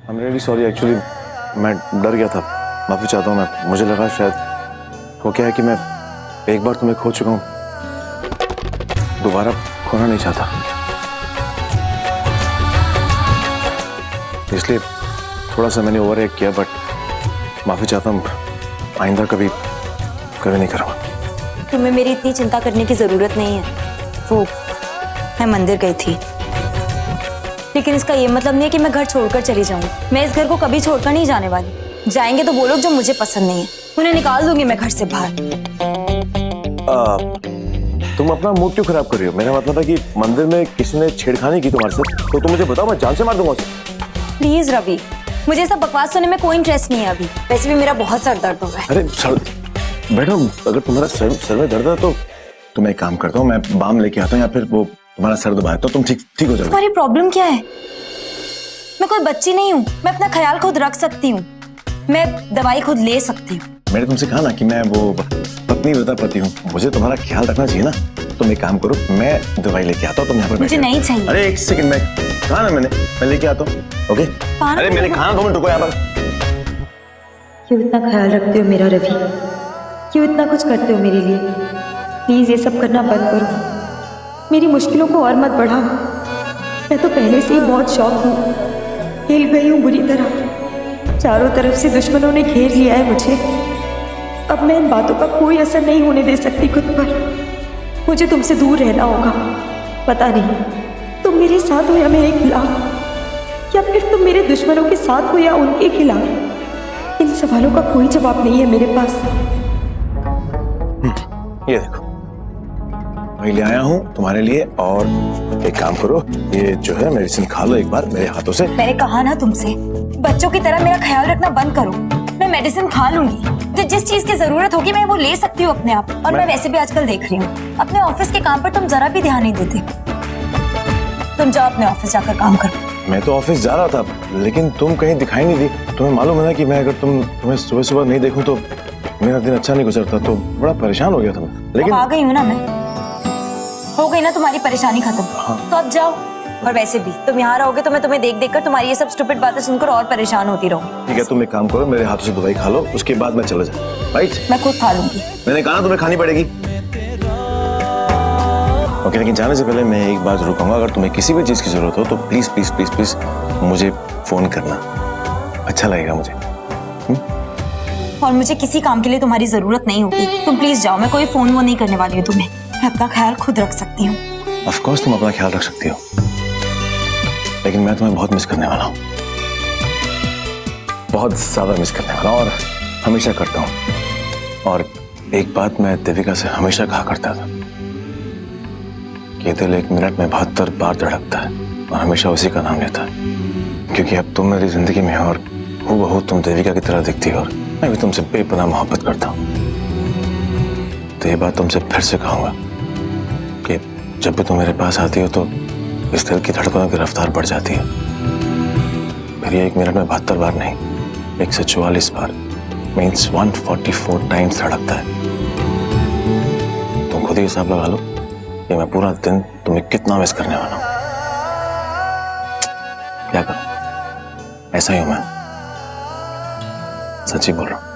I am really sorry, actually मैं डर गया था, माफी चाहता हूँ मैं। मुझे लगा शायद वो क्या है कि मैं एक बार तुम्हें खो चुका हूँ, दोबारा खोना नहीं चाहता, इसलिए थोड़ा सा मैंने ओवर एक्ट किया। बट माफी चाहता हूँ, आइंदा कभी नहीं करूँगा। तुम्हें मेरी इतनी चिंता करने की जरूरत नहीं है। वो मैं मंदिर गई थी, लेकिन इसका ये मतलब नहीं है कि मैं घर छोड़कर चली जाऊंगी। मैं इस घर को कभी छोड़कर नहीं जाने वाली। जाएंगे तो वो लोग जो मुझे पसंद नहीं है, उन्हें निकाल दूंगी मैं घर से बाहर। तुम अपना मूड क्यों खराब कर रही हो? मेरा मतलब है कि मंदिर में किसी ने छेड़खानी की तुम्हारे साथ, तो तुम मुझे बताओ, मैं जान से मार दूंगा उसे। प्लीज रवि, मुझे सब बकवास सुनने में कोई इंटरेस्ट नहीं है अभी। वैसे भी मेरा बहुत सर दर्द हो रहा है। अरे सर बैठो, अगर तुम्हारा सर में दर्द है तो मैं एक काम करता हूँ, मैं बाम लेके आता हूँ, या फिर वो तुम्हारा सर दबाए तो तुम ठीक हो जाओगे। तुम्हारी प्रॉब्लम क्या है? मैं कोई बच्ची नहीं हूँ, मैं अपना ख्याल खुद रख सकती हूँ, मैं दवाई खुद ले सकती हूँ। मैंने तुमसे कहा ना कि मैं वो पत्नी व्रता पति हूँ, मुझे तुम्हारा ख्याल रखना चाहिए ना। तुम एक काम करो, मैं दवाई लेके आता हूँ, तुम यहाँ पर मुझे नहीं चाहिए। अरे एक सेकंड, मैं कहा ना मैं लेके आता हूँ। ओके अरे मैंने कहा 2 मिनट रुको यहाँ पर। क्यों इतना ख्याल रखते हो मेरा रवि? क्यों इतना कुछ करते हो मेरे लिए? प्लीज ये सब करना बंद करो, मेरी मुश्किलों को और मत बढ़ाओ। मैं तो पहले से ही बहुत शौक हूँ, हिल गई हूँ बुरी तरह। चारों तरफ से दुश्मनों ने घेर लिया है मुझे। अब मैं इन बातों का कोई असर नहीं होने दे सकती खुद पर। मुझे तुमसे दूर रहना होगा। पता नहीं तुम मेरे साथ हो या मेरे खिलाफ, या फिर तुम मेरे दुश्मनों के साथ हो या उनके खिलाफ। इन सवालों का कोई जवाब नहीं है मेरे पास। ये देखो, मैं ले आया हूँ तुम्हारे लिए, और एक काम करो, ये जो है मेडिसिन खा लो एक बार मेरे हाथों से। मैंने कहा ना तुमसे, बच्चों की तरह मेरा ख्याल रखना बंद करो। मैं मेडिसिन खा लूंगी, तो जिस चीज की जरूरत होगी मैं वो ले सकती हूँ अपने आप। और मैं वैसे भी आजकल देख रही हूँ, अपने ऑफिस के काम पर तुम जरा भी ध्यान नहीं देते। तुम जाओ अपने ऑफिस जाकर काम करो। मैं तो ऑफिस जा रहा था, लेकिन तुम कहीं दिखाई नहीं दी। तुम्हें मालूम है ना कि मैं अगर तुम्हें सुबह सुबह नहीं देखूं तो मेरा दिन अच्छा नहीं गुजरता, तो बड़ा परेशान हो गया था मैं। लेकिन आ गई हूँ ना मैं, हो गई ना तुम्हारी परेशानी खत्म। तो अब जाओ। और वैसे भी तुम यहाँ रहोगे तो मैं तुम्हें देख देख कर तुम्हारी ये सब स्टूपिड बातें सुनकर और परेशान होती रहूं। ठीक है, तुम एक काम करो, मेरे हाथों से दवाई खा लो, उसके बाद मैं चला जाऊँ। राइट? मैं खुद खा लूंगी। मैंने कहा ना तुम्हें खानी पड़ेगी। ओके, लेकिन जाने से पहले मैं एक बार जरूर कहूंगा, अगर तुम्हें किसी भी चीज की जरूरत हो तो प्लीज प्लीज प्लीज प्लीज मुझे फोन करना, अच्छा लगेगा मुझे। और मुझे किसी काम के लिए तुम्हारी जरूरत नहीं होगी। तुम प्लीज जाओ, मैं कोई फोन वो नहीं करने वाली हूँ तुम्हें। मैं अपना ख्याल खुद रख सकती हूँ। ऑफ कोर्स तुम अपना ख्याल रख सकती हो, लेकिन मैं तुम्हें बहुत मिस करने वाला हूँ, बहुत ज्यादा मिस करने वाला हूँ, और हमेशा करता हूँ। और एक बात मैं देविका से हमेशा कहा करता था कि दिल 1 मिनट में 72 बार धड़कता है, और हमेशा उसी का नाम लेता है। क्योंकि अब तुम मेरी जिंदगी में हो, और हूबहू तुम देविका की तरह दिखती हो, और मैं भी तुमसे बेपनाह मोहब्बत करता हूँ। तो ये बात तुमसे फिर से कहूंगा कि जब भी तुम मेरे पास आती हो तो इस दिल की धड़कनों की रफ्तार बढ़ जाती है। फिर ये 1 मिनट में 72 बार नहीं, 144 बार, मीन्स 144 टाइम्स धड़कता है। तुम खुद ही हिसाब लगा लो कि मैं पूरा दिन तुम्हें कितना मिस करने वाला हूं। क्या करूं, ऐसा ही हूं मैं, सच्ची बोल रहा हूं।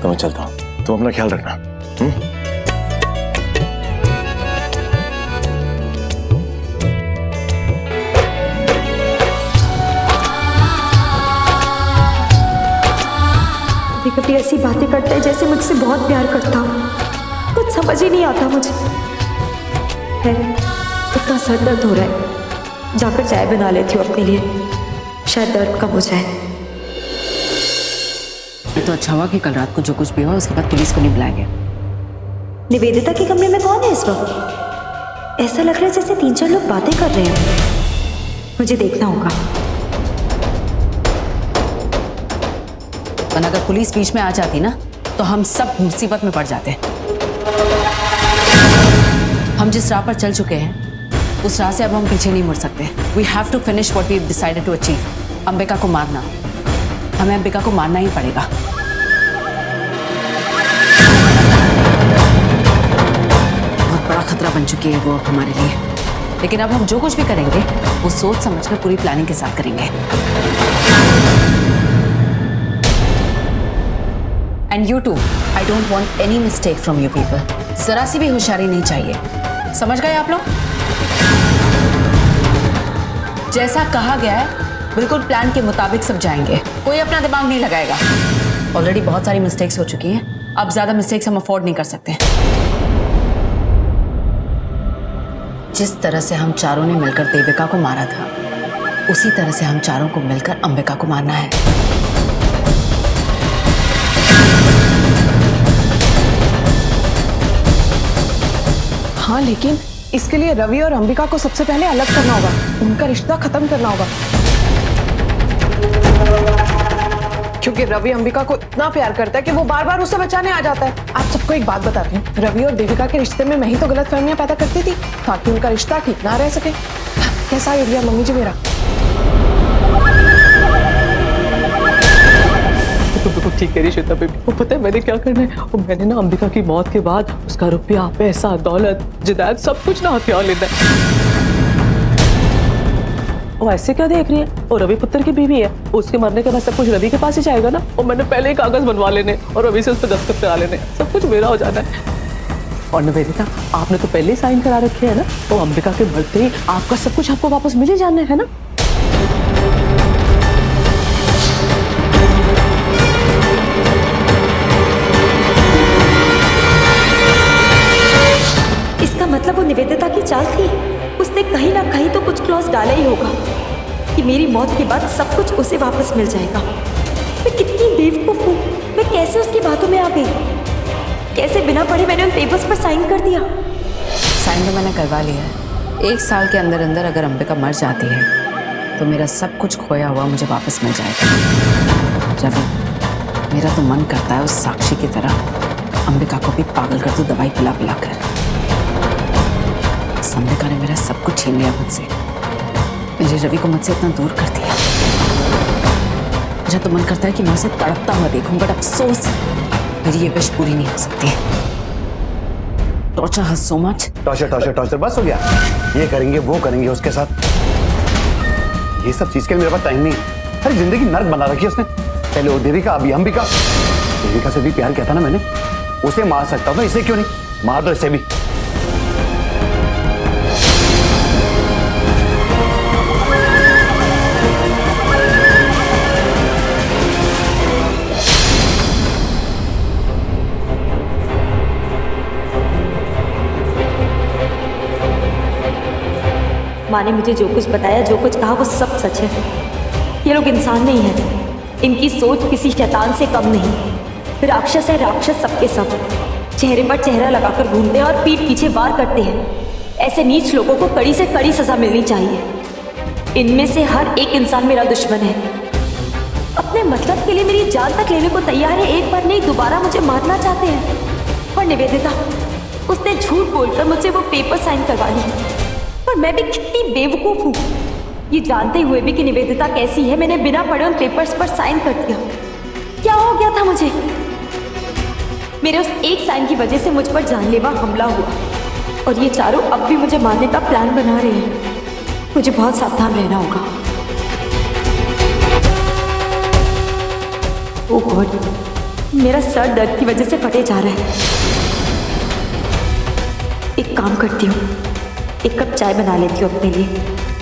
तो मैं चलता हूं, तुम अपना ख्याल रखना। कभी ऐसी बातें करता है जैसे मुझसे बहुत प्यार करता हूँ। कुछ समझ ही नहीं आता मुझे। है इतना सर दर्द हो रहा है, जाकर चाय बना लेती हूँ अपने लिए, शायद दर्द कम हो जाए। तो अच्छा हुआ कि कल रात को जो कुछ भी हुआ उसके बाद पुलिस को नहीं बुलाया गया। निवेदिता के कमरे में कौन है इस वक्त? ऐसा लग रहा है जैसे 3-4 लोग बातें कर रहे हैं। मुझे देखना होगा। वरना अगर पुलिस बीच में आ जाती ना तो हम सब मुसीबत में पड़ जाते। हम जिस राह पर चल चुके हैं उस राह से अब हम पीछे नहीं मुड़ सकते। We have to finish what we decided to achieve. Ambika को मारना, हमें अंबिका को मारना ही पड़ेगा। बहुत बड़ा खतरा खतरा बन चुकी है वो हमारे लिए। लेकिन अब हम जो कुछ भी करेंगे वो सोच समझकर पूरी प्लानिंग के साथ करेंगे। And you too, I don't want any mistake from you people. जरा सी भी होशियारी नहीं चाहिए, समझ गए आप लोग? जैसा कहा गया है बिल्कुल प्लान के मुताबिक सब जाएंगे, कोई अपना दिमाग नहीं लगाएगा। ऑलरेडी बहुत सारी मिस्टेक्स हो चुकी हैं, अब ज्यादा मिस्टेक्स हम अफोर्ड नहीं कर सकते। जिस तरह से हम चारों ने मिलकर देविका को मारा था, उसी तरह से हम चारों को मिलकर अंबिका को मारना है। हाँ, लेकिन इसके लिए रवि और अंबिका को सबसे पहले अलग करना होगा, उनका रिश्ता खत्म करना होगा। क्योंकि रवि अंबिका को इतना प्यार करता है कि वो बार बार उसे बचाने आ जाता है। आप सबको एक बात बताती हूँ, रवि और देविका के रिश्ते में मैं ही तो गलतफहमियां पैदा करती थी ताकि उनका रिश्ता ठीक ना रह सके। कैसा आइडिया मम्मी जी मेरा? तो ठीक कह रही श्वेता बेबी। वो पता है मैंने क्या करना है? और मैंने ना अंबिका की मौत के बाद उसका रुपया, पैसा, दौलत, जायदाद सब कुछ ना हथियार लेना है। वो ऐसे क्या देख रही है? वो रवि पुत्र की बीवी है, उसके मरने के बाद सब कुछ रवि के पास ही जाएगा ना। और मैंने पहले ही कागज बनवा लेने और रवि से उस पर दस्तखत करा लेने, सब कुछ मेरा हो जाना है। और निवेदिता, आपने तो पहले ही साइन करा रखे है ना, तो अंबिका के मरते ही आपका सब कुछ आपको वापस मिल ही जाना है ना। इसका मतलब वो निवेदिता की चाल थी। उसने कहीं ना कहीं तो कुछ क्लॉज डाला ही होगा कि मेरी मौत के बाद सब कुछ उसे वापस मिल जाएगा। मैं कितनी बेवकूफ हूँ, मैं कैसे उसकी बातों में आ गई? कैसे बिना पढ़े मैंने उन पेपर्स पर साइन कर दिया? साइन तो मैंने करवा लिया है। 1 साल के अंदर अंदर अगर अंबिका मर जाती है तो मेरा सब कुछ खोया हुआ मुझे वापस मिल जाएगा। रवि, मेरा तो मन करता है उस साक्षी की तरह अंबिका को भी पागल कर दूं दवाई पिला पिला कर। अंबिका ने मेरा सब कुछ छीन लिया मुझसे, मेरे रवि को मुझसे इतना दूर कर दिया। मुझे तो मन करता है कि मैं उसे तड़पता हुआ देखूं, बट अफसोस मेरी ये विश पूरी नहीं हो सकती। टॉर्चर हर सो मच। टॉर्चर बस हो गया। ये करेंगे वो करेंगे उसके साथ, ये सब चीज के लिए मेरे पास टाइम नहीं। अरे जिंदगी नर्क बना रखी है उसने। पहले वो देविका, अभी अंबिका। देविका से भी प्यार किया था ना मैंने, उसे मार सकता था, इसे क्यों नहीं? मार दो इसे भी। माँ ने मुझे जो कुछ बताया, जो कुछ कहा, वो सब सच है। ये लोग इंसान नहीं हैं, इनकी सोच किसी शैतान से कम नहीं। राक्षस है राक्षस सबके सब। चेहरे पर चेहरा लगाकर घूमते हैं और पीठ पीछे वार करते हैं। ऐसे नीच लोगों को कड़ी से कड़ी सजा मिलनी चाहिए। इनमें से हर एक इंसान मेरा दुश्मन है। अपने मतलब के लिए मेरी जान तक लेने को तैयार है। एक बार नहीं, दोबारा मुझे मारना चाहते हैं। और निवेदिता, उसने झूठ बोलकर मुझसे वो पेपर साइन करवा ली। पर मैं भी कितनी बेवकूफ हूँ, ये जानते हुए भी कि निवेदिता कैसी है, मैंने बिना पढ़े उन पेपर्स पर साइन कर दिया। क्या हो गया था मुझे? मेरे उस एक साइन की वजह से मुझ पर जानलेवा हमला हुआ और ये चारों अब भी मुझे मारने का प्लान बना रहे हैं। मुझे बहुत सावधान रहना होगा। ओह गॉड, मेरा सर दर्द की वजह से फटे जा रहा है। एक काम करती हूँ, एक कप चाय बना लेती हूँ अपने लिए,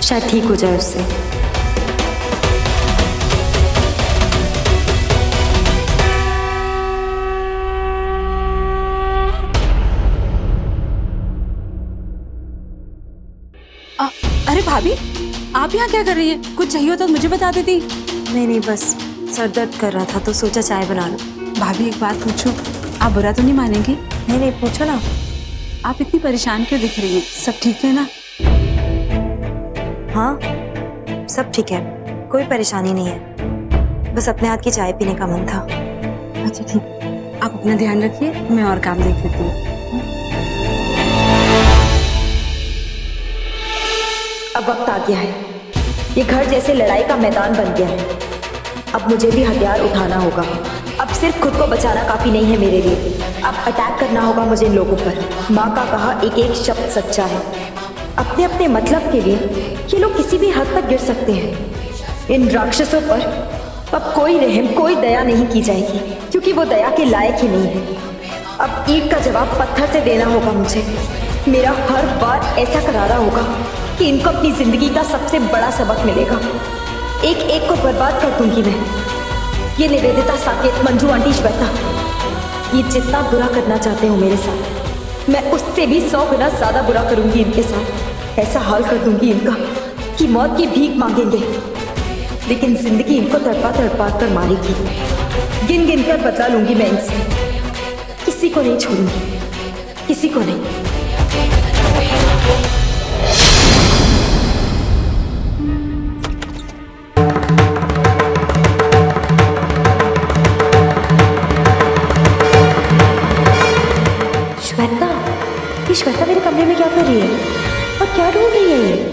शायद ठीक हो जाए उससे। अरे भाभी, आप यहाँ क्या कर रही है? कुछ चाहिए तो मुझे बता देती। नहीं, बस सर दर्द कर रहा था तो सोचा चाय बना लो। भाभी एक बात पूछूं, आप बुरा तो नहीं मानेंगी? नहीं, पूछो ना। आप इतनी परेशान क्यों दिख रही हैं? सब ठीक है ना? हाँ, सब ठीक है, कोई परेशानी नहीं है। बस अपने हाथ की चाय पीने का मन था। अच्छा ठीक, आप अपना ध्यान रखिए, मैं और काम देख लेती हूँ। अब वक्त आ गया है। ये घर जैसे लड़ाई का मैदान बन गया है। अब मुझे भी हथियार उठाना होगा। अब सिर्फ खुद को बचाना काफी नहीं है मेरे लिए। अब अटैक करना होगा मुझे इन लोगों पर। माँ का कहा एक एक शब्द सच्चा है। अपने अपने मतलब के लिए ये लोग किसी भी हद तक गिर सकते हैं। इन राक्षसों पर अब कोई रहम, कोई दया नहीं की जाएगी, क्योंकि वो दया के लायक ही नहीं है। अब ईंट का जवाब पत्थर से देना होगा मुझे। मेरा हर बार ऐसा करारा होगा कि इनको अपनी जिंदगी का सबसे बड़ा सबक मिलेगा। एक एक को बर्बाद कर दूंगी मैं। ये निवेदिता, साकेत, मंजू आंटी, श्वेता, ये जितना बुरा करना चाहते हो मेरे साथ, मैं उससे भी 100 गुना ज्यादा बुरा करूंगी इनके साथ। ऐसा हाल कर दूंगी इनका कि मौत की भीख मांगेंगे, लेकिन जिंदगी इनको तड़पा तड़पा कर मारेगी। गिन गिन कर बदला लूंगी मैं इनसे। किसी को नहीं छोड़ूंगी, किसी को नहीं। श्वेता, ये श्वेता मेरे कमरे में क्या कर रही है और क्या ढूंढ रही है ये?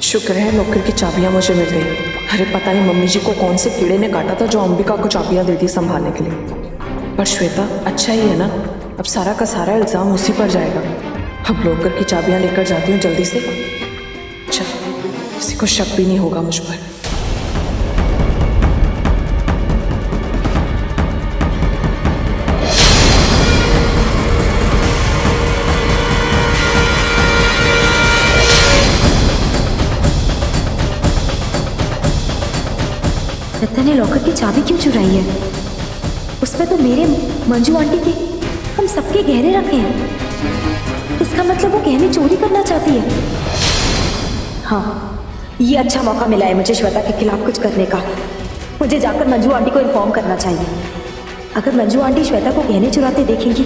शुक्र है लॉकर की चाबियां मुझे मिल गई। अरे पता नहीं मम्मी जी को कौन से कीड़े ने काटा था जो अंबिका को चाबियां दे दी संभालने के लिए। पर श्वेता अच्छा ही है ना, अब सारा का सारा इल्जाम उसी पर जाएगा। अब लॉकर की चाबियां लेकर जाती हूँ जल्दी से। अच्छा, किसी को शक भी नहीं होगा मुझ पर। श्वेता ने लॉकर की चाबी क्यों चुराई है? उसमें तो मेरे, मंजू आंटी के, हम सबके गहने रखे हैं। इसका मतलब वो गहने चोरी करना चाहती है। हाँ, ये अच्छा मौका मिला है मुझे श्वेता के खिलाफ कुछ करने का। मुझे जाकर मंजू आंटी को इन्फॉर्म करना चाहिए। अगर मंजू आंटी श्वेता को गहने चुराते देखेंगी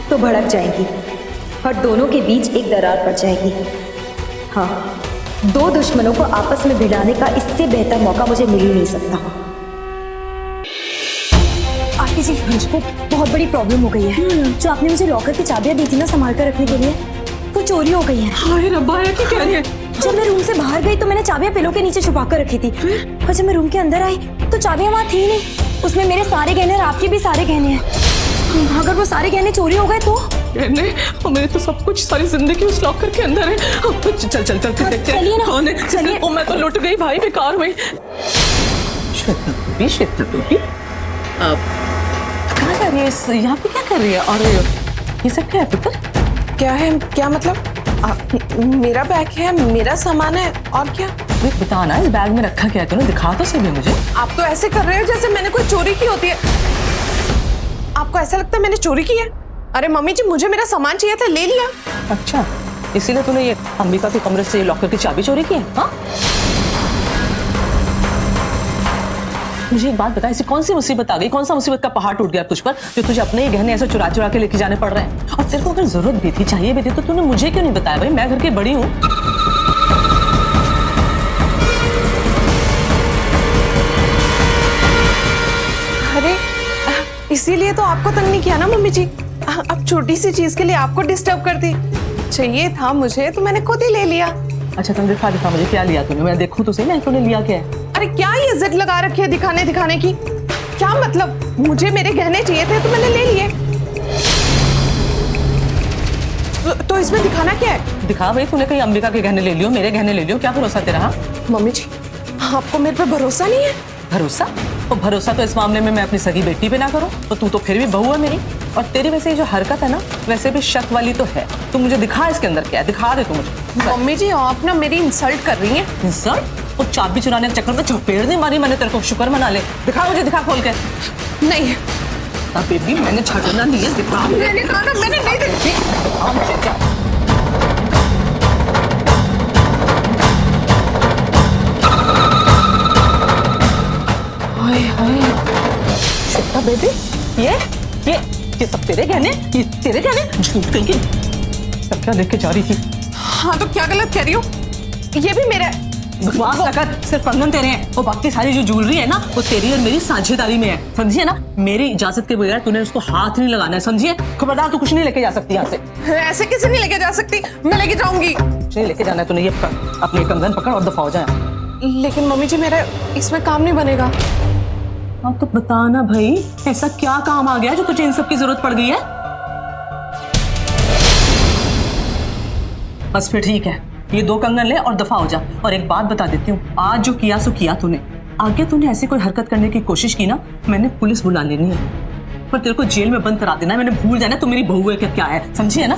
तो भड़क जाएंगी और दोनों के बीच एक दरार पड़ जाएगी। हाँ, दो दुश्मनों को आपस में भिड़ाने का इससे बेहतर मौका मुझे मिल ही नहीं सकता। आंटी जी, मुझको बहुत बड़ी प्रॉब्लम हो गई है। जो आपने मुझे लॉकर की चाबियां दी थी ना संभाल कर रखने के लिए, वो चोरी हो गई है। हाय रब्बा, ये क्या कह रही है? जब मैं रूम से बाहर गई तो मैंने चाबियां पिलो के नीचे छुपा कर रखी थी, और जब मैं रूम के अंदर आई तो चाबियां वहाँ थी नहीं। उसमें मेरे सारे गहने और आपके भी सारे गहने हैं। अगर वो सारे गहने चोरी हो गए तो? गहने और मेरे तो सब कुछ, सारी जिंदगी उस लॉकर के अंदर है। चल चल चल के देखते हैं। चलिए ना, कौन है? चलिए। ओ, मैं तो लुट गई भाई, बेकार हुई। श्वेता बेबी, श्वेता बेबी, क्या कर रही है? यहाँ पे क्या कर रही है? और ये सब क्या है पुत्र? क्या है? क्या मतलब? मेरा बैग है, मेरा सामान है, और क्या? बताना, इस बैग में रखा क्या है तूने? दिखा तो सही मुझे। आप तो ऐसे कर रहे हो जैसे मैंने कोई चोरी की होती है। आपको ऐसा लगता है मैंने चोरी की है? अरे मम्मी जी, मुझे मेरा सामान चाहिए था, ले लिया। अच्छा, इसीलिए तूने ये अंबिका के कमरे से लॉकर की चाबी चोरी की है? हाँ, मुझे एक बात बता, ऐसी कौन सी मुसीबत आ गई, कौन सा मुसीबत का पहाड़ टूट गया तुझ पर जो तुझे अपने ही गहने ऐसे चुरा चुरा के लेके जाने पड़ रहे हैं? और तेरे को अगर जरूरत भी थी, चाहिए भी थी, तो तूने मुझे क्यों नहीं बताया? भाई, मैं घर की बड़ी हूँ। अरे इसीलिए तो आपको तंग नहीं किया ना मम्मी जी। अब छोटी सी चीज के लिए आपको डिस्टर्ब कर दी। चाहिए था मुझे तो मैंने खुद ही ले लिया। अच्छा, तुम दिखा मुझे क्या लिया तूने, मैं देखूं तो सही ना तूने लिया क्या है। अरे क्या ये जिद लगा रखी है दिखाने की? क्या मतलब? मुझे मेरे गहने चाहिए थे तो मैंने ले लिए। तो इसमें दिखाना क्या है? दिखा भाई, तूने कहीं अंबिका के गहने ले लियो, मेरे गहने ले लियो, क्या भरोसा तेरा? हाँ मम्मी जी, आपको मेरे पे भरोसा नहीं है? भरोसा? और भरोसा तो इस मामले में मैं अपनी सगी बेटी पे ना करूं, तो तू तो फिर भी बहू है मेरी। और तेरी वैसे ये जो हरकत है ना, वैसे भी शक वाली तो है। तू मुझे दिखा इसके अंदर क्या है, दिखा दे तू मुझे। मम्मी जी, आप ना मेरी इंसल्ट कर रही हैं। इंसल्ट? वो चाबी चुराने के चक्कर में चपेड़ नहीं मारी मैंने तेरे को, शुक्र मना ले। दिखा मुझे, दिखा खोल के। नहीं बेबी, मैंने छाड़ना नहीं है, दिखा। मैंने कहा ना, मैंने नहीं देखी। हाय हाय, श्वेता बेबी, ये सब तेरे गहने? ये तेरे गहने? झूठ कहीं की। सब क्या लेके जा रही थी? हाँ तो क्या गलत कह रही हूँ? ये भी मेरा है। बकवास ना कर, सिर्फ कंगन तेरे हैं, वो बाकी सारी जो ज्वेलरी है ना वो तेरी और मेरी साझेदारी में है, समझिए ना। मेरी इजाजत के बगैर तूने उसको हाथ नहीं लगाना है, समझिए। खबरदार, तू कुछ नहीं लेके जा सकती यहाँ से। ऐसे कैसे नहीं लेके जा सकती, मैं लेके जाऊंगी। कुछ नहीं लेके जाना है तूने, ये अपनी कंगन पकड़ और दफा हो जाए। लेकिन मम्मी जी मेरा इसमें काम नहीं बनेगा। हाँ तो बता ना भाई, ऐसा क्या काम आ गया जो तुझे इन सब की जरूरत पड़ गई है? बस फिर ठीक है, ये 2 कंगन ले और दफा हो जा। और एक बात बता देती हूँ, आज जो किया सो किया तूने। आगे तूने ऐसी कोई हरकत करने की कोशिश की ना, मैंने पुलिस बुला लेनी है, पर तेरे को जेल में बंद करा देना है। मैंने भूल जाना तू मेरी बहू है क्या है, समझिए ना।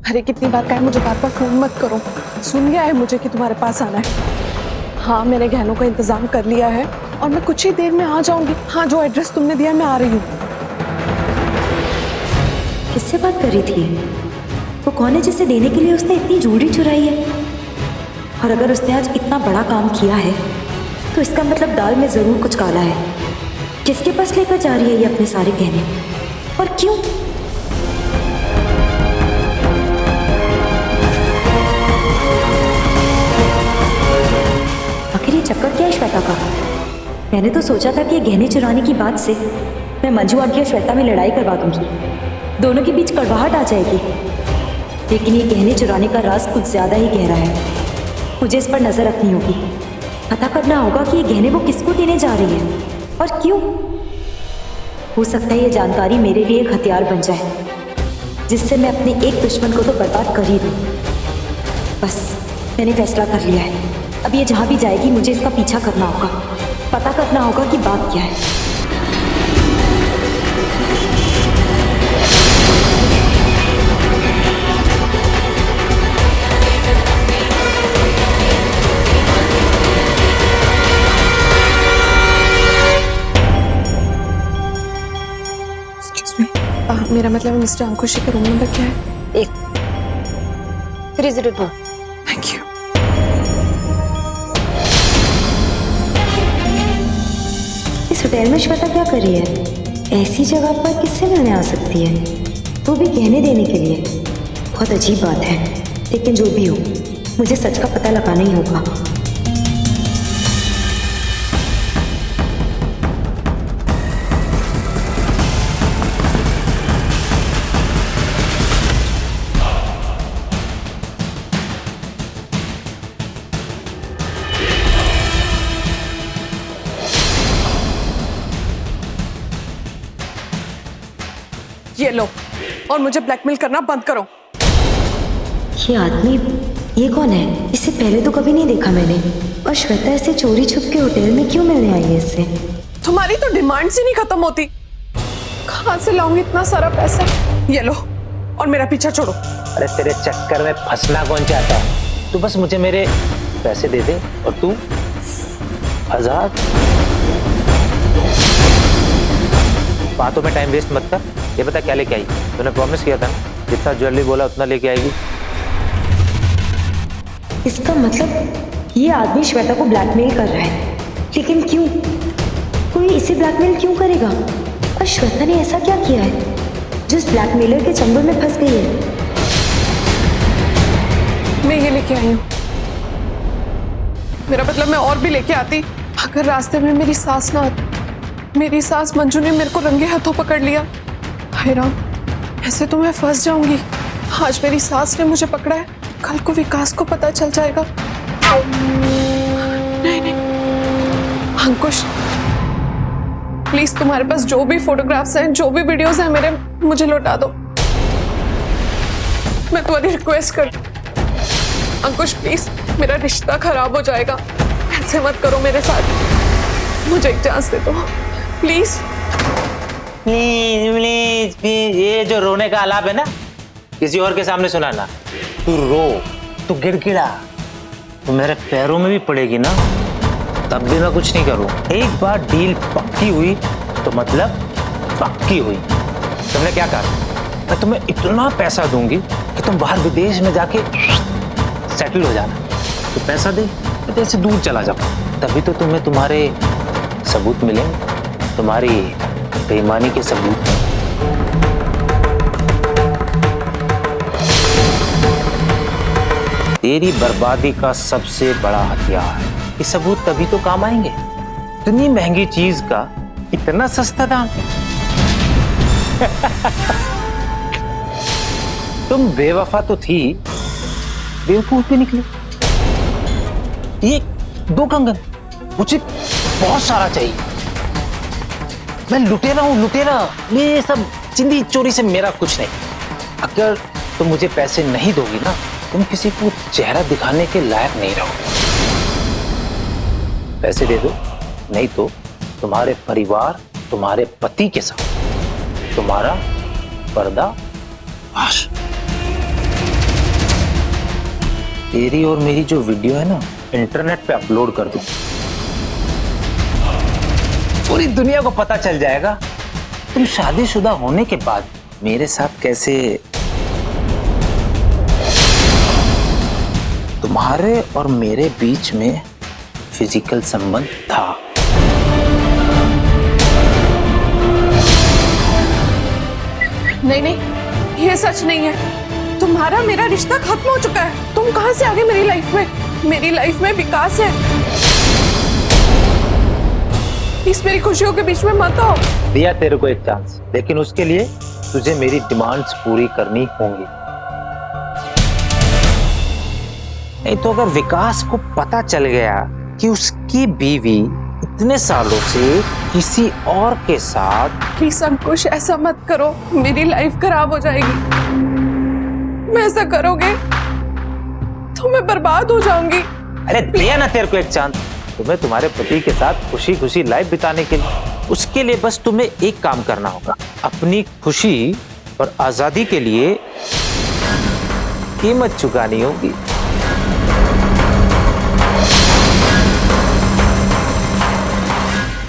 अरे कितनी बार कहा है मुझे बार बार फोन मत करो। सुन गया है मुझे कि तुम्हारे पास आना है। हाँ मैंने गहनों का इंतजाम कर लिया है और मैं कुछ ही देर में आ जाऊंगी। हाँ जो एड्रेस तुमने दिया मैं आ रही हूँ। किससे बात कर रही थी? वो कौन है जिसे देने के लिए उसने इतनी ज्वेलरी चुराई है? और अगर उसने आज इतना बड़ा काम किया है तो इसका मतलब दाल में जरूर कुछ काला है। किसके पास लेकर जा रही है ये अपने सारे गहने, और क्यों? आखिर ये चक्कर क्या है श्वेता का? मैंने तो सोचा था कि ये गहने चुराने की बात से मैं मंजू आंटी और श्वेता में लड़ाई करवा दूंगी, दोनों के बीच कड़वाहट आ जाएगी। लेकिन ये गहने चुराने का राज कुछ ज्यादा ही गहरा है। मुझे इस पर नजर रखनी होगी, पता करना होगा कि ये गहने वो किसको देने जा रही है और क्यों। हो सकता है ये जानकारी मेरे लिए एक हथियार बन जाए, जिससे मैं अपने एक दुश्मन को तो बर्बाद कर ही दूं। बस मैंने फैसला कर लिया है, अब ये जहां भी जाएगी मुझे इसका पीछा करना होगा, पता करना होगा कि बात क्या है। मेरा मतलब मिस्टर अंकुश का रूम नंबर क्या है? 302। Thank you. इस होटल में श्वेता क्या कर रही है? ऐसी जगह पर किससे मिलने आ सकती है, वो भी गहने देने के लिए? बहुत अजीब बात है, लेकिन जो भी हो मुझे सच का पता लगाना ही होगा। ये लो और मुझे ब्लैकमेल करना बंद करो। ये आदमी, ये कौन है? इससे पहले तो कभी नहीं देखा मैंने। और श्वेता ऐसे चोरी छुप के होटल में क्यों मिलने आई है इससे? तुम्हारी तो डिमांड ही नहीं खत्म होती। कहाँ से लाऊंगी इतना सारा पैसा? ये लो और मेरा पीछा छोड़ो। अरे तेरे चक्कर में फंसना कौन चाहता है? तू बस मुझे मेरे पैसे दे दे और तू आजाद। बातों में टाइम वेस्ट मत कर। ये बता क्या लेके आई? तूने प्रॉमिस किया था ना, जितना ज्वेलरी बोला उतना लेके आएगी। इसका मतलब ये आदमी श्वेता को ब्लैकमेल कर रहा है, लेकिन क्यों? कोई इसे ब्लैकमेल क्यों करेगा? और श्वेता ने ऐसा क्या किया है जिस ब्लैकमेलर के चंगुल में फंस गई है? मैं ये लेके आई हूँ। मेरा मतलब मैं और भी लेके आती। अगर रास्ते में मेरी सास ना आती। मेरी सास मंजू ने मेरे को रंगे हाथों पकड़ लिया। हाय राम, ऐसे तो मैं फंस जाऊंगी। आज मेरी सास ने मुझे पकड़ा है, कल को विकास को पता चल जाएगा। नहीं नहीं अंकुश, प्लीज तुम्हारे पास जो भी फोटोग्राफ्स हैं, जो भी वीडियोस हैं मेरे, मुझे लौटा दो। मैं तुम्हारी रिक्वेस्ट कर अंकुश, प्लीज मेरा रिश्ता खराब हो जाएगा। ऐसे मत करो मेरे साथ, मुझे एक चांस दे दो प्लीज। Please please please. ये जो रोने का आलाप है ना, किसी और के सामने सुनाना। तू रो, तू गिड़गिड़ा, तो मेरे पैरों में भी पड़ेगी ना, तब भी मैं कुछ नहीं करूं। एक बार डील पक्की हुई तो मतलब पक्की हुई। तुमने क्या कहा? मैं तुम्हें इतना पैसा दूंगी कि तुम बाहर विदेश में जाके सेटल हो जाना, तो पैसा दे मैं तेरे से दूर चला जाऊं, तभी तो तुम्हें तुम्हारे सबूत मिलेंगे, तुम्हारी बेईमानी के सबूत। तेरी बर्बादी का सबसे बड़ा हथियार, ये सबूत तभी तो काम आएंगे। इतनी महंगी चीज का इतना सस्ता दाम। तुम बेवफा तो थी, बेवकूफ भी निकली। ये 2 कंगन मुझे बहुत सारा चाहिए, मैं लुटेरा हूं, लुटेरा। ये सब चिंदी चोरी से मेरा कुछ नहीं। अगर तुम मुझे पैसे नहीं दोगी ना, तुम किसी को चेहरा दिखाने के लायक नहीं रहोगे। पैसे दे दो, नहीं तो तुम्हारे परिवार, तुम्हारे पति के साथ तुम्हारा पर्दा फाश। तेरी और मेरी जो वीडियो है ना, इंटरनेट पे अपलोड कर दूं, पूरी दुनिया को पता चल जाएगा तुम शादीशुदा होने के बाद मेरे साथ कैसे। तुम्हारे और मेरे बीच में फिजिकल संबंध था। नहीं नहीं, ये सच नहीं है। तुम्हारा मेरा रिश्ता खत्म हो चुका है। तुम कहां से आ गए मेरी लाइफ में? मेरी लाइफ में विकास है। इस मेरी खुशियों के बीच में मत आओ। दिया तेरे को एक चांस, लेकिन उसके लिए तुझे मेरी डिमांड्स पूरी करनी होंगी। नहीं तो अगर विकास को पता चल गया कि उसकी बीवी इतने सालों से किसी और के साथ। प्लीज अंकुश, ऐसा मत करो, मेरी लाइफ खराब हो जाएगी। मैं ऐसा करोगे तो मैं बर्बाद हो जाऊंगी। अरे दिया ना तेरे को एक चांस, तुम्हें तुम्हारे पति के साथ खुशी खुशी लाइफ बिताने के लिए। उसके लिए बस तुम्हें एक काम करना होगा, अपनी खुशी और आजादी के लिए कीमत चुकानी होगी।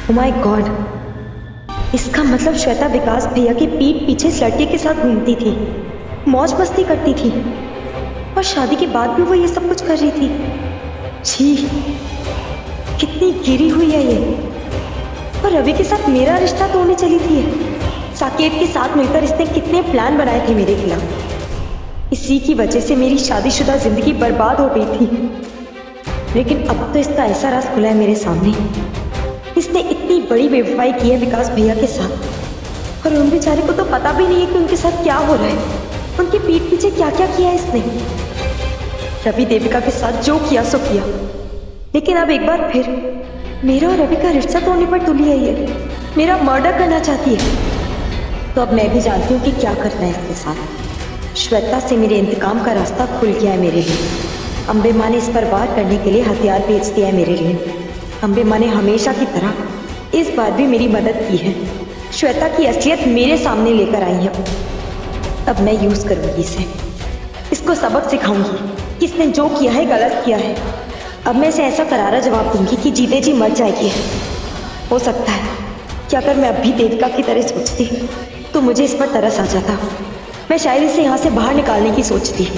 Oh my God! इसका मतलब श्वेता विकास भैया की पीठ पीछे इस लड़के के साथ घूमती थी, मौज मस्ती करती थी, और शादी के बाद भी वो ये सब कुछ कर रही थी। छी, कितनी गिरी हुई है ये। और रवि के साथ मेरा रिश्ता तोड़ने चली थी। साकेत के साथ मिलकर इसने कितने प्लान बनाए थे मेरे खिलाफ। इसी की वजह से मेरी शादीशुदा जिंदगी बर्बाद हो गई थी। लेकिन अब तो इसका ऐसा राज खुला है मेरे सामने। इसने इतनी बड़ी बेवफाई की है विकास भैया के साथ, और उन बेचारे को तो पता भी नहीं है कि उनके साथ क्या हो रहा है, उनके पीठ पीछे क्या क्या किया है इसने। रवि देविका के साथ जो किया सो किया, लेकिन अब एक बार फिर मेरा और रवि का रिश्ता तोड़ने पर तुली है ये, मेरा मर्डर करना चाहती है। तो अब मैं भी जानती हूँ कि क्या करना है इसके साथ। श्वेता से मेरे इंतकाम का रास्ता खुल गया है मेरे लिए। अम्बे माँ ने इस पर वार करने के लिए हथियार भेज दिया है मेरे लिए। अम्बे माँ ने हमेशा की तरह इस बार भी मेरी मदद की है। श्वेता की असलियत मेरे सामने लेकर आई है। अब मैं यूज करूंगी इसे, इसको सबक सिखाऊंगी कि इसने जो किया है गलत किया है। अब मैं इसे ऐसा करारा जवाब दूंगी कि जीते जी मर जाएगी। हो सकता है कि अगर मैं अब भी देविका की तरह सोचती तो मुझे इस पर तरस आ जाता। मैं शायद इसे यहाँ से बाहर निकालने की सोचती,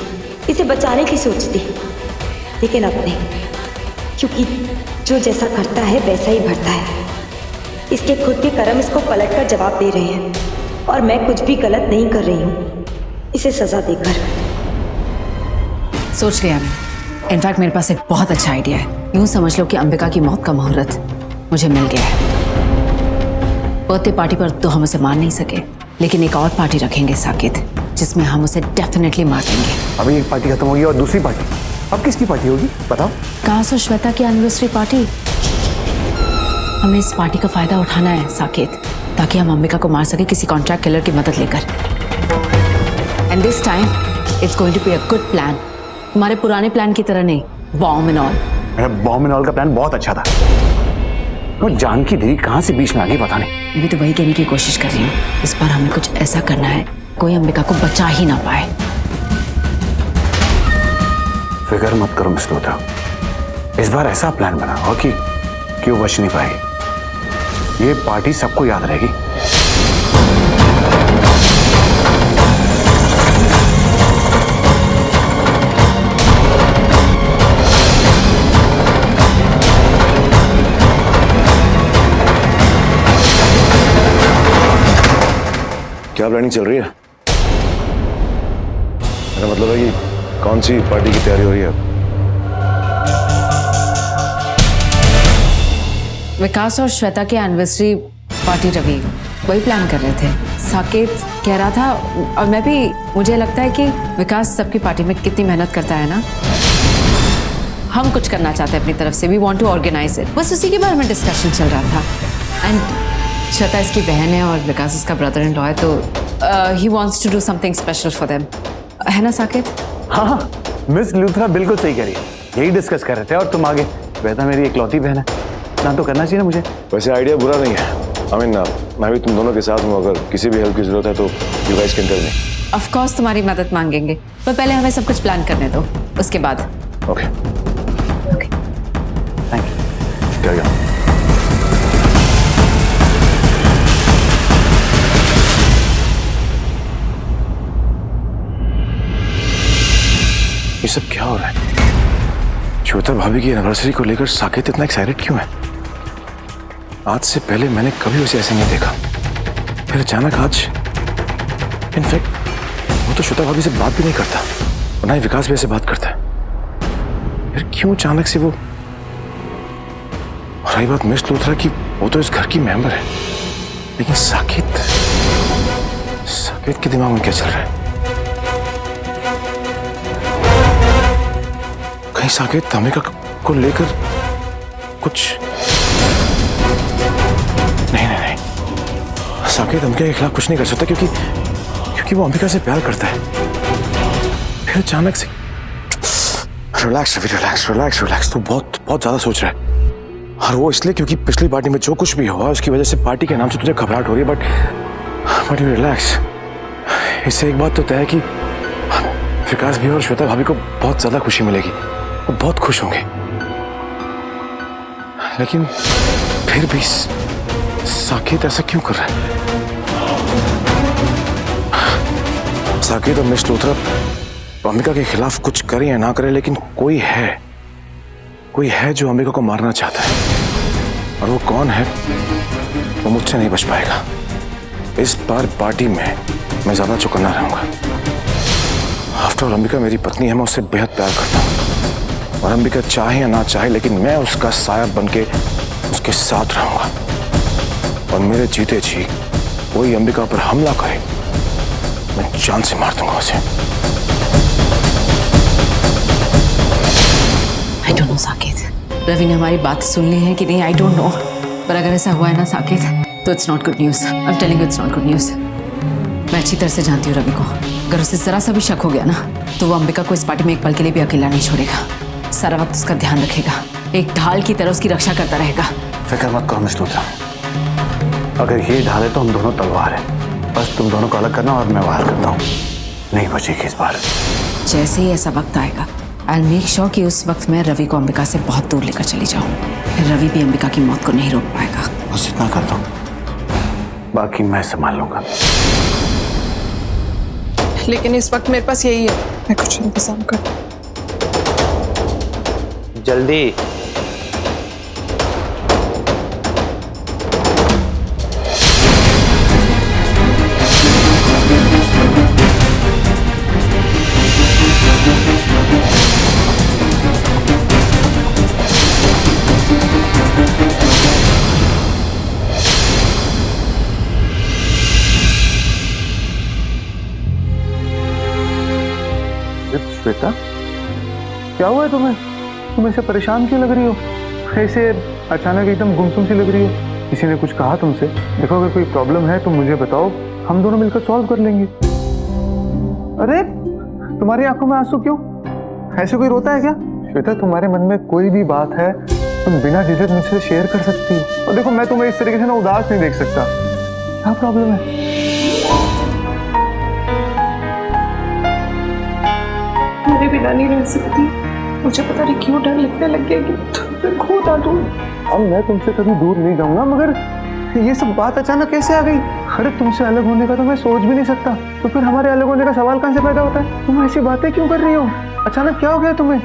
इसे बचाने की सोचती, लेकिन अब नहीं, क्योंकि जो जैसा करता है वैसा ही भरता है। इसके खुद के कर्म इसको पलट कर जवाब दे रहे हैं, और मैं कुछ भी गलत नहीं कर रही हूँ इसे सजा देकर। सोच लिया मैं। इनफैक्ट मेरे पास एक बहुत अच्छा आइडिया है। यूं समझ लो कि अंबिका की मौत का मुहूर्त मुझे मिल गया है। बर्थडे पार्टी पर तो हम उसे मार नहीं सके, लेकिन एक और पार्टी रखेंगे साकेत, जिसमें हम उसे डेफिनेटली मार देंगे। अभी एक पार्टी खत्म होगी और दूसरी पार्टी, अब किसकी पार्टी होगी बताओ? विकास और श्वेता की एनिवर्सरी पार्टी। हमें इस पार्टी का फायदा उठाना है साकेत, ताकि हम अंबिका को मार सके किसी कॉन्ट्रैक्ट किलर की मदद लेकर। And this time it's going to be a good plan. तुम्हारे पुराने प्लान की तरह नहीं, बॉम्ब एंड ऑल। मेरा बॉम्ब एंड ऑल का प्लान बहुत अच्छा था। वो जान की देरी कहाँ से बीच में आ गई पता नहीं। मैं भी तो वही कहने की कोशिश कर रही हूँ। इस बार हमें कुछ ऐसा करना है कोई अंबिका को बचा ही ना पाए। फिक्र मत करो मिस लोथा, इस बार ऐसा प्लान बनाओ कि वो बच नहीं पाएगी। ये पार्टी सबको याद रहेगी। क्या प्लानिंग चल रही है? मेरा मतलब है कि कौन सी पार्टी की तैयारी हो रही है? विकास और श्वेता की एनिवर्सरी पार्टी रवि वही प्लान कर रहे थे। साकेत कह रहा था, और मैं भी, मुझे लगता है कि विकास सबकी पार्टी में कितनी मेहनत करता है ना। हम कुछ करना चाहते हैं अपनी तरफ से, we want to organise it, बस उसी के बारे में डिस्कशन चल रहा था। एंड श्वेता इसकी बहन है और विकास इसका ब्रदर इन लॉ है, तो he wants to do something special for them, है ना साकेत? हाँ, मिस लूथरा बिल्कुल सही करी, यही डिस्कस कर रहे थे और तुम आगे। श्वेता मेरी इकलौती बहन है, ना तो करना चाहिए ना मुझे। वैसे आइडिया बुरा नहीं है। I mean, मैं भी तुम दोनों के साथ हूँ, अगर किसी भी हेल्प की जरूरत है तो you guys can tell me. Of course तुम्हारी मदद मांगेंगे, पर पहले हमें सब कुछ प्लान करने दो, उसके बाद। Okay, okay, thank you. क्या क्या? ये सब क्या हो रहा है? श्वेता भाभी की एनिवर्सरी को लेकर साकेत इतना एक्साइटेड क्यों है? आज से पहले मैंने कभी उसे ऐसे नहीं देखा, फिर अचानक आज। इनफैक्ट वो तो श्वेता भाभी से बात भी नहीं करता, और ना ही विकास भी ऐसे बात करता है। फिर क्यों अचानक से वो? और रही बात मिस लूथरा की, वो तो इस घर की मेंबर है, लेकिन साकेत के दिमाग में क्या चल रहा है? कहीं साकेत अमेरिका को लेकर कुछ? नहीं, साकेत अंबिका के खिलाफ कुछ नहीं कर सकता, क्योंकि वो अंबिका से प्यार करता है। फिर अचानक से रिलैक्स रवि, रिलैक्स। तू बहुत ज्यादा सोच रहा है, और वो इसलिए क्योंकि पिछली पार्टी में जो कुछ भी हुआ उसकी वजह से पार्टी के नाम से तुझे घबराहट हो रही है। But you relax. इससे एक बात तो तय है कि विकास भी और श्वेता भाभी को बहुत ज्यादा खुशी मिलेगी, वो बहुत खुश होंगे। लेकिन फिर भी साकेत ऐसा क्यों कर रहा है? साकेत और मिस लूथरा अंबिका के खिलाफ कुछ करे या ना करे, लेकिन कोई है जो अंबिका को मारना चाहता है, और वो कौन है वो मुझसे नहीं बच पाएगा। इस बार पार्टी में मैं ज्यादा चौकन्ना रहूंगा। आफ्टर ऑल अंबिका मेरी पत्नी है, मैं उससे बेहद प्यार करता हूँ, और अंबिका चाहे या ना चाहे, लेकिन मैं उसका साया बनके उसके साथ रहूंगा। और मेरे जीते जी कोई अंबिका पर हमला करे, मैं जान से मार दूंगा उसे। I don't know Saket, Ravi ने हमारी बात सुन ली है कि नहीं आई डोंट नो, पर अगर ऐसा हुआ है ना साकेत, तो it's not good news. I am telling you it's not good news. मैं अच्छी तरह से जानती हूँ रवि को, अगर उसे जरा सा भी शक हो गया ना, तो वो अंबिका को इस पार्टी में एक पल के लिए भी अकेला नहीं छोड़ेगा। सारा वक्त उसका ध्यान रखेगा, एक ढाल की तरह उसकी रक्षा करता रहेगा। फिक्र मत करो मिस लूथरा, अगर ये ढाल है तो हम दोनों तलवार हैं, बस तुम दोनों को अलग करना और मैं वार करता हूँ, नहीं बचेगी इस बार। जैसे ही ऐसा वक्त आएगा, आई विल मेक श्योर कि उस वक्त मैं रवि को अंबिका से बहुत दूर लेकर चली जाऊँ, फिर रवि भी अंबिका की मौत को नहीं रोक पाएगा। बस इतना कर दो, बाकी मैं संभाल लूंगा। लेकिन इस वक्त मेरे पास यही है, मैं कुछ इंतजाम कर। जल्दी। श्वेता, क्या हुआ है तुम्हें? तुम ऐसे परेशान क्यों लग रही हो? ऐसे अचानक एकदम गुमसुम सी लग रही हो। किसी ने कुछ कहा तुमसे? देखो, अगर कोई प्रॉब्लम है तो मुझे बताओ, हम दोनों मिलकर सॉल्व कर लेंगे। अरे तुम्हारी आंखों में आंसू क्यों? ऐसे कोई रोता है क्या? श्वेता, तुम्हारे मन में कोई भी बात है तुम बिना झिझक मुझसे शेयर कर सकती हो। और देखो, मैं तुम्हें इस तरीके से ना उदास नहीं देख सकता। क्या प्रॉब्लम है? मेरे बिना नहीं रह सकती, मुझे पता नहीं क्यों डर लगने लग गया कि तुम्हें खो ना दूं। अब मैं तुमसे कभी दूर नहीं जाऊंगा, मगर ये सब बात अचानक कैसे आ गई? अरे तुमसे अलग होने का तो मैं सोच भी नहीं सकता, तो फिर हमारे अलग होने का सवाल कहाँ से पैदा होता है? तुम ऐसी बातें क्यों कर रही हो? अचानक क्या हो गया तुम्हें?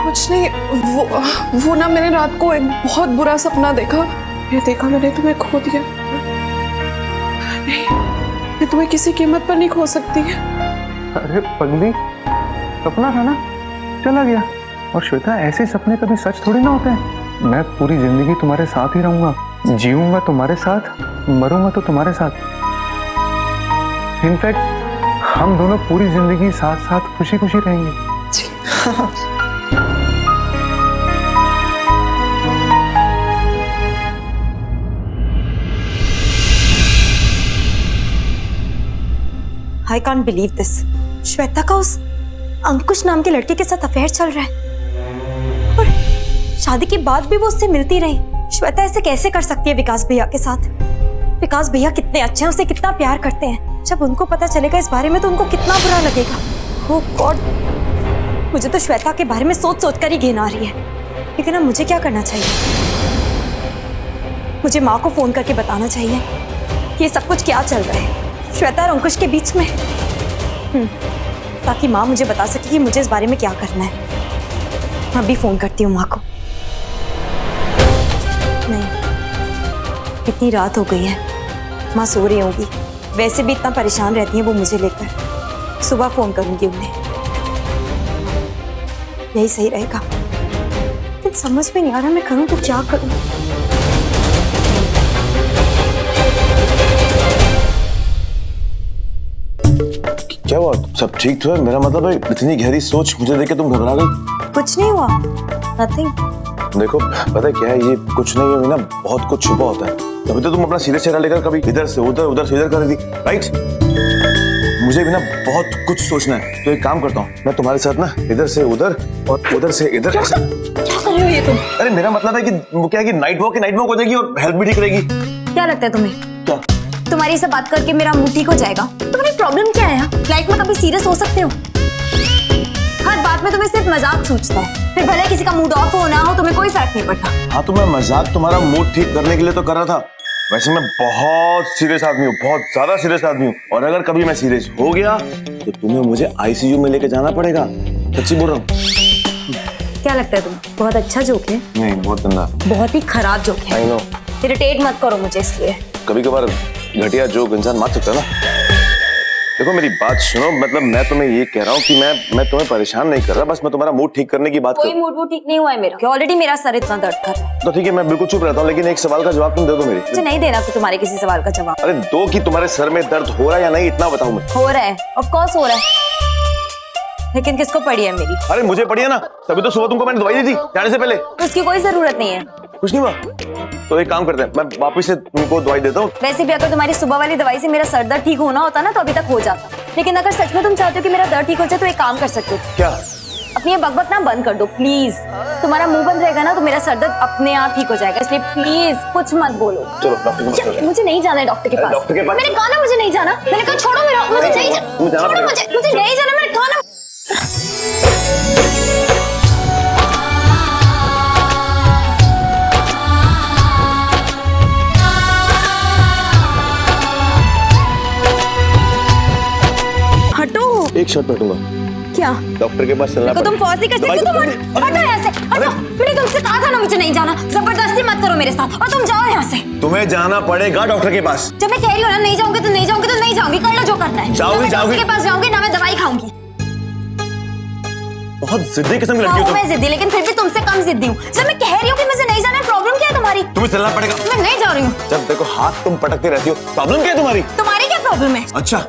कुछ नहीं, वो ना मैंने रात को एक बहुत बुरा सपना देखा। ये देखा मैंने तुम्हें खो दिया। मैं तुम्हें किसी कीमत पर नहीं खो सकती। अरे पगली, सपना था ना, चला गया। और श्वेता, ऐसे सपने कभी सच थोड़ी ना होते हैं। मैं पूरी जिंदगी तुम्हारे साथ ही रहूंगा, जीऊंगा तुम्हारे साथ, मरूंगा तो तुम्हारे साथ। इनफैक्ट हम दोनों पूरी जिंदगी साथ साथ खुशी खुशी रहेंगे। I can't believe this. Shweta का उस अंकुश नाम के लड़के के साथ अफेयर चल रहा है और शादी के बाद भी वो उससे मिलती रही। श्वेता ऐसे कैसे कर सकती है विकास भैया के साथ? विकास भैया कितने अच्छे हैं, उसे कितना प्यार करते हैं। जब उनको पता चलेगा इस बारे में तो उनको कितना बुरा लगेगा। ओह गॉड, मुझे तो श्वेता के बारे में सोच सोच कर ही घिन आ रही है। लेकिन अब मुझे क्या करना चाहिए? मुझे माँ को फोन करके बताना चाहिए कि ये सब कुछ क्या चल रहा है श्वेता और अंकुश के बीच में, ताकि माँ मुझे बता सके कि मुझे इस बारे में क्या करना है। मैं अभी फोन करती हूँ माँ को। नहीं, इतनी रात हो गई है, माँ सो रही होगी। वैसे भी इतना परेशान रहती हैं वो मुझे लेकर। सुबह फोन करूंगी उन्हें, यही सही रहेगा। लेकिन समझ में नहीं आ रहा मैं करूँ तो क्या करूँ। क्या हुआ? सब ठीक तो है? मेरा मतलब है इतनी गहरी सोच मुझे देख के तुम घबरा गई? कुछ नहीं हुआ, नथिंग। देखो पता है क्या है, ये कुछ नहीं है ना, बहुत कुछ छुपा होता है। तभी तो तुम अपना सीधे चेहरा लेकर कभी इधर से उधर, उधर से इधर कर रही थी, राइट? मुझे भी ना बहुत कुछ सोचना है, तो एक काम करता हूँ, मैं तुम्हारे साथ ना इधर से उधर और उधर से इधर। क्या कर रहे हो ये तुम? अरे मेरा मतलब है कि वो क्या है कि नाइट वॉक हो जाएगी और हेल्थ भी ठीक रहेगी। क्या लगता है तुम्हें? क्या? तुम्हारी से बात करके मेरा मूड ठीक हो जाएगा? तुम्हारी प्रॉब्लम क्या है? लाइफ में कभी सीरियस हो सकते हो? हर बात में तुम्हें सिर्फ मजाक सूझता है, फिर भले किसी का मूड ऑफ हो ना हो तुम्हें कोई फर्क नहीं पड़ता। हाँ तो मैं मजाक तुम्हारा मूड ठीक करने के लिए तो कर रहा था। वैसे मैं बहुत सीरियस आदमी हूँ, बहुत ज्यादा सीरियस आदमी हूँ, और अगर कभी मैं सीरियस हो गया तो तुम्हें मुझे आईसीयू में लेके जाना पड़ेगा। सच्ची बोल रहा हूँ। क्या लगता है तुम्हें? बहुत अच्छा जोक है? नहीं, बहुत गंदा, बहुत ही खराब जोक है। I know. इरिटेट मत करो मुझे इसलिए। कभी कभार घटिया जोक इंसान मार सकता है ना। देखो मेरी बात सुनो, मतलब मैं तुम्हें ये कह रहा हूँ कि मैं तुम्हें परेशान नहीं कर रहा, बस मैं तुम्हारा मूड ठीक करने की बात कर। कोई मूड ठीक नहीं हुआ है मेरा, ऑलरेडी मेरा सर इतना दर्द कर रहा है। तो ठीक है, मैं बिल्कुल चुप रहता हूँ, लेकिन एक सवाल का जवाब तुम दे दो मेरे। मुझे नहीं देना तो तुम्हारे किसी सवाल का जवाब। अरे दो कि तुम्हारे सर में दर्द हो रहा है या नहीं, इतना बताओ मुझे। हो रहा है, ऑफ कोर्स हो रहा है, लेकिन किसको पड़ी है मेरी? अरे मुझे पड़ी है ना, तभी तो सुबह तुमको मैंने दवाई दी थी जाने से पहले। उसकी कोई जरूरत नहीं है। कुछ नहीं हुआ तो एक काम करते हैं, मैं वापस से तुमको दवाई देता हूँ। वैसे भी अगर तुम्हारी सुबह वाली दवाई से मेरा सर दर्द ठीक होना होता ना तो अभी तक हो जाता, लेकिन अगर सच में तुम चाहते हो कि मेरा दर्द ठीक हो जाए तो एक काम कर सकते हो। क्या? अपनी ये बकबक ना बंद कर दो प्लीज। तुम्हारा मुंह बंद रहेगा ना तो मेरा सर दर्द अपने आप ठीक हो जाएगा, इसलिए प्लीज कुछ मत बोलो। चलो डॉक्टर के पास चलते हैं। मुझे नहीं जाना है डॉक्टर के पास। डॉक्टर के पास? मैंने कहा ना मुझे नहीं जाना, मैंने कहा छोड़ो मेरा, मुझे नहीं जाना, मुझे नहीं जाना, मैंने कहा ना। हटो। एक शर्ट पहनूंगा। क्या? डॉक्टर के पास चलना तो तुम फौजी कर सकते हो, तुम हटो यहाँ से, हटो। मैंने तुमसे कहा था ना मुझे नहीं जाना, जबरदस्ती मत करो मेरे साथ, और तुम जाओ यहाँ से। तुम्हें जाना पड़ेगा डॉक्टर के पास। जब मैं कह रही हूँ ना नहीं जाऊंगी तो नहीं जाऊंगी तो नहीं जाऊंगी, कर लो जो करना है। जाओगी, ना मैं डॉक्टर के पास जाऊंगी ना मैं दवाई खाऊंगी। बहुत जिद्दी किस्म की लड़की हो तुम। मैं जिद्दी, लेकिन फिर भी तुमसे कम जिद्दी हूँ। जब मैं कह रही हूँ कि मुझे नहीं जाना, प्रॉब्लम क्या है तुम्हारी? तुम्हें चलना पड़ेगा। मैं नहीं जा रही हूँ। जब देखो हाथ तुम पटकती रहती हो, प्रॉब्लम क्या है तुम्हारी? तुम्हारी क्या प्रॉब्लम है? अच्छा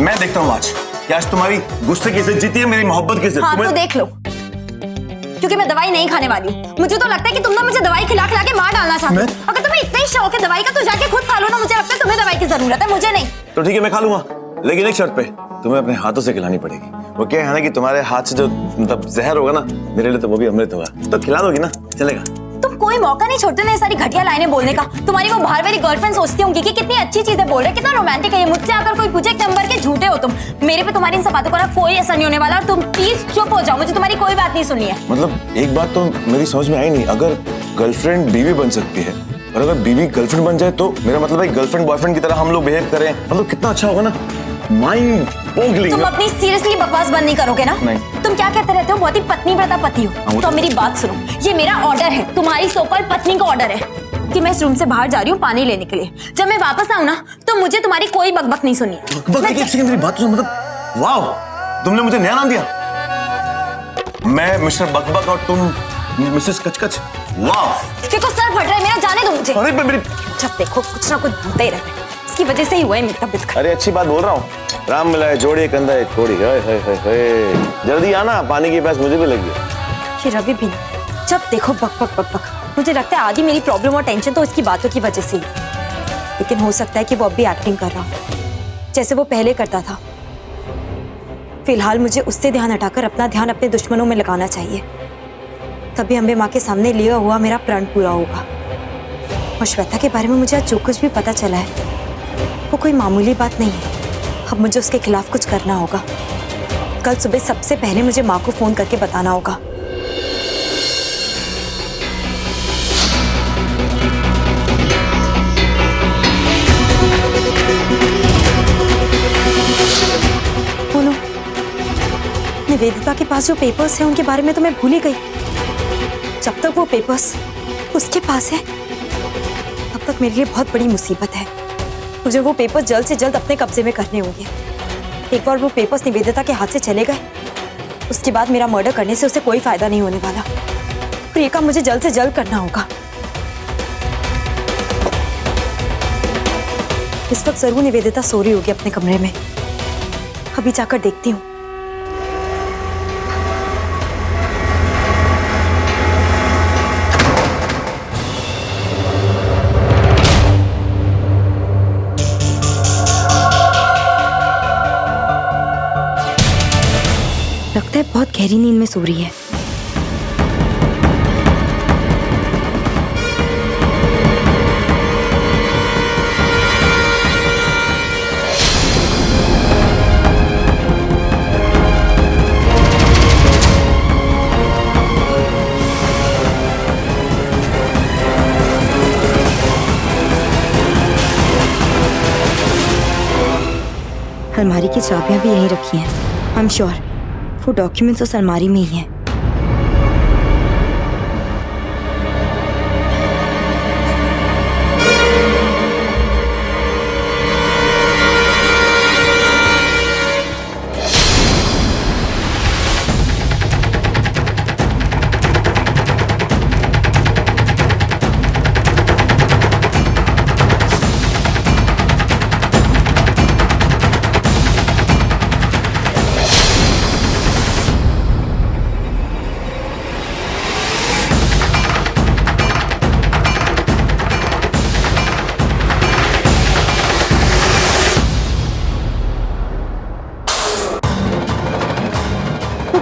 मैं देखता हूँ आज क्या आज तुम्हारी गुस्से की इज्जत जीती है मेरी मोहब्बत की इज्जत। हाँ तो देख लो, क्योंकि मैं दवाई नहीं खाने वाली हूँ। मुझे तो लगता है कि तुम ना मुझे दवाई खिला खिला के मार डालना चाहते हो। अगर तुम्हें इतना ही शौक है दवाई का तो जाके खुद खा लो ना, मुझे लगता है तुम्हें दवाई की जरूरत है, मुझे नहीं। तो ठीक है मैं खा लूंगा, लेकिन एक शर्त पे, तुम्हें अपने हाथों से खिलानी पड़ेगी। वो क्या है ना कि तुम्हारे हाथ से जो मतलब जहर होगा ना मेरे लिए तो वो भी अमृत होगा, तो खिला दोगी ना? चलेगा? तुम कोई मौका नहीं छोड़ते ना ये सारी घटिया लाइनें बोलने का। तुम्हारी वो बाहर वाली गर्लफ्रेंड सोचती होंगी कि कितनी अच्छी चीजें बोल रहे, कितना रोमांटिक है ये। मुझसे आकर कोई पूछे एक नंबर के झूठे हो तुम। मेरे पे तुम्हारी इन सब बातों का कोई असर नहीं होने वाला, और तुम प्लीज चुप हो जाओ, मुझे तुम्हारी कोई बात नहीं सुननी है। मतलब एक बात तो मेरी समझ में आई नहीं, अगर गर्लफ्रेंड बीवी बन सकती है और अगर बीवी गर्लफ्रेंड बन जाए तो मेरा मतलब है गर्लफ्रेंड बॉयफ्रेंड की तरह हम लोग बिहेव करें, मतलब कितना अच्छा होगा ना। माइंड बोगलिंग। तुम अपनी सीरियसली बकवास बंद नहीं करोगे ना? नहीं। तुम क्या कहते रहते हो, बहुत ही पत्नी व्रता पति हो। तो मेरी बात सुनो, ये मेरा ऑर्डर है, तुम्हारी सोकॉल्ड पत्नी का ऑर्डर है कि मैं इस रूम से बाहर जा रही हूँ पानी लेने के लिए। जब मैं वापस आऊँ ना तो मुझे तुम्हारी कोई बकबक नहीं सुननी। एक सेकंड मेरी बात सुनो, मतलब वाह, तुमने मुझे नया नाम दिया। मैं मिस्टर बकबक और तुम मिसेस कचकच। वाह, देखो सर फट रहा है मेरा, जाने दो मुझे। अरे मेरी, जब देखो कुछ ना कुछ बोलते ही रहते हैं, इसकी वजह से ही हुआ है मेरी तबीयत खराब। अरे अच्छी बात बोल रहा हूँ। राम मिलाए जोड़ी कंधा एक कोड़ी। जल्दी आना, पानी की प्यास मुझे भी लगी है। ये रवि भी जब देखो बक बक बक बक। मुझे लगता है आधी मेरी प्रॉब्लम और टेंशन तो इसकी बातों की वजह से ही। लेकिन हो सकता है कि वो अब भी एक्टिंग कर रहा हो जैसे वो पहले करता था। फिलहाल मुझे उससे ध्यान हटाकर अपना ध्यान अपने दुश्मनों में लगाना चाहिए, तभी अम्बे माँ के सामने लिया हुआ मेरा प्रण पूरा होगा। और श्वेता के बारे में मुझे आज जो कुछ भी पता चला है वो कोई मामूली बात नहीं है। अब मुझे उसके खिलाफ कुछ करना होगा। कल सुबह सबसे पहले मुझे माँ को फोन करके बताना होगा। बोलो, निवेदिता के पास जो पेपर्स हैं उनके बारे में तो मैं भूल ही गई। जब तक वो पेपर्स उसके पास है तब तक मेरे लिए बहुत बड़ी मुसीबत है। मुझे वो पेपर्स जल्द से जल्द अपने कब्जे में करने होंगे। एक बार वो पेपर्स निवेदिता के हाथ से चले गए उसके बाद मेरा मर्डर करने से उसे कोई फायदा नहीं होने वाला। और ये काम मुझे जल्द से जल्द करना होगा। इस वक्त जरूर निवेदिता सो रही होगी अपने कमरे में। अभी जाकर देखती हूँ। लगता है बहुत गहरी नींद में सो रही है। अलमारी की चाबियां भी यहीं रखी हैं। आई एम श्योर वो डॉक्यूमेंट्स उस अलमारी में ही हैं।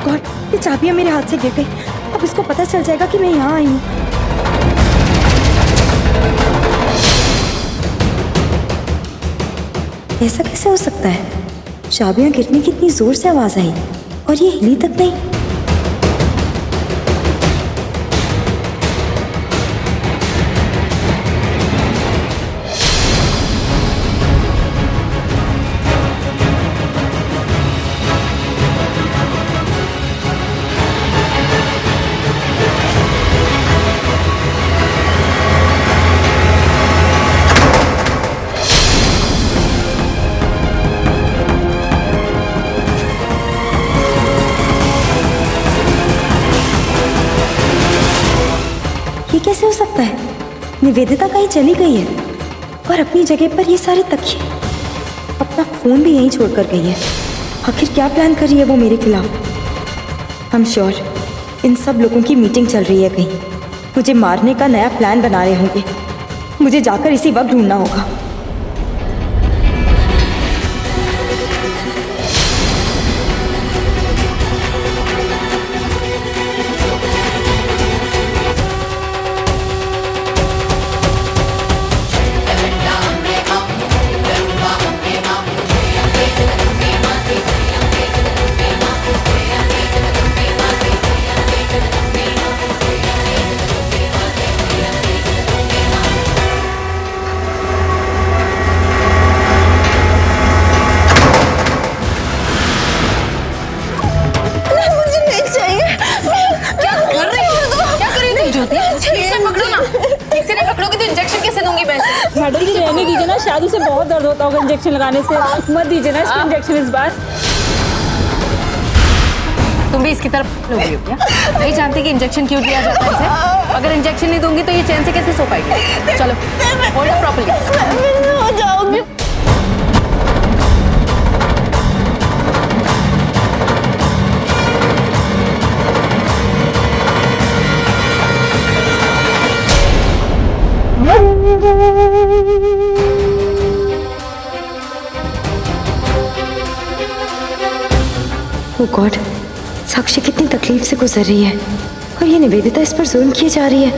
गॉड, ये चाबियां मेरे हाथ से गिर गई। अब इसको पता चल जाएगा कि मैं यहाँ आई हूँ। ऐसा कैसे हो सकता है? चाबियां गिरने की इतनी जोर से आवाज आई और ये हिली तक नहीं। ये कैसे हो सकता है? निवेदिता कहीं चली गई है और अपनी जगह पर ये सारे तकिए, अपना फोन भी यहीं छोड़कर गई है। आखिर क्या प्लान कर रही है वो मेरे खिलाफ? आई एम श्योर इन सब लोगों की मीटिंग चल रही है कहीं। मुझे मारने का नया प्लान बना रहे होंगे। मुझे जाकर इसी वक्त ढूंढना होगा। तो इंजेक्शन कैसे दूंगी मैं? मैडम जी रहने दीजिए ना, शायद उसे बहुत दर्द होता होगा इंजेक्शन लगाने से, मत दीजिए ना इसको इंजेक्शन इस बार। तुम भी इसकी तरफ लोगी हो क्या? नहीं जानती कि इंजेक्शन क्यों दिया जाता है इसे? अगर इंजेक्शन नहीं दूंगी तो ये चैन से कैसे सो पाएगी? चलो होल्ड इट प्रॉपर्ली। हो जाओगे। ओ गॉड, साक्षी कितनी तकलीफ से गुजर रही है और ये निवेदिता इस पर जुल्म किए जा रही है।